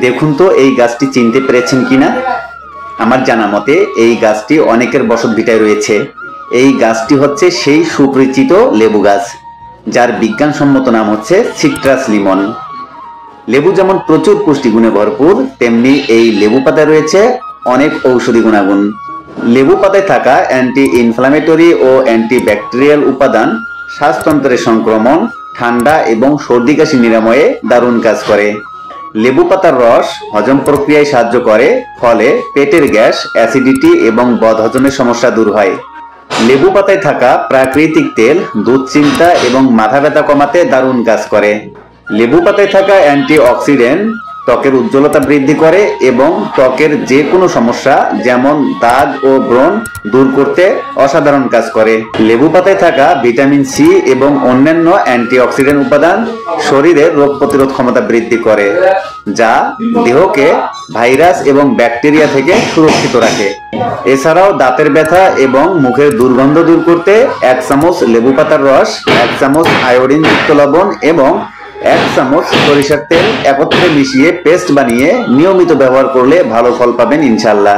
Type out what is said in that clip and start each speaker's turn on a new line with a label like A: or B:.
A: দেখুন তো এই গাছটি চিনতে পেরেছেন কিনা। আমার জানা মতে এই গাছটি অনেকের বসতভিটায় রয়েছে। এই গাছটি হচ্ছে সেই সুপরিচিত লেবু গাছ, যার বিজ্ঞানসম্মত নাম হচ্ছে সিট্রাস লিমন। লেবু যেমন প্রচুর পুষ্টিগুণে ভরপুর, তেমনি এই লেবু পাতায় রয়েছে অনেক ঔষধি গুণাগুণ। লেবু পাতায় থাকা অ্যান্টি ইনফ্লামেটরি ও অ্যান্টিব্যাকটেরিয়াল উপাদান শ্বাসতন্ত্রের সংক্রমণ, ঠান্ডা এবং সর্দি কাশি নিরাময়ে দারুণ কাজ করে। লেবু পাতার রস হজম প্রক্রিয়ায় সাহায্য করে, ফলে পেটের গ্যাস, অ্যাসিডিটি এবং বদহজমের সমস্যা দূর হয়। লেবু পাতায় থাকা প্রাকৃতিক তেল দুশ্চিন্তা এবং মাথা ব্যথা কমাতে দারুণ কাজ করে। লেবু পাতায় থাকা অ্যান্টিঅক্সিডেন্ট ত্বকের উজ্জ্বলতা বৃদ্ধি করে এবং ত্বকের যে কোনো সমস্যা যেমন দাগ ও ব্রণ দূর করতে অসাধারণ কাজ করে। লেবু পাতায় থাকা ভিটামিন সি এবং অন্যান্য অ্যান্টিঅক্সিডেন্ট উপাদান শরীরের রোগ প্রতিরোধ ক্ষমতা বৃদ্ধি করে, যা দেহকে ভাইরাস এবং ব্যাকটেরিয়া থেকে সুরক্ষিত রাখে। এছাড়াও দাঁতের ব্যথা এবং মুখের দুর্গন্ধ দূর করতে 1 চামচ লেবু পাতার রস, 1 চামচ আয়োডিনযুক্ত লবণ এবং 1 চামচ সরিষার তেল একত্রে মিশিয়ে পেস্ট বানিয়ে নিয়মিত ব্যবহার করলে ভালো ফল পাবেন ইনশাআল্লাহ।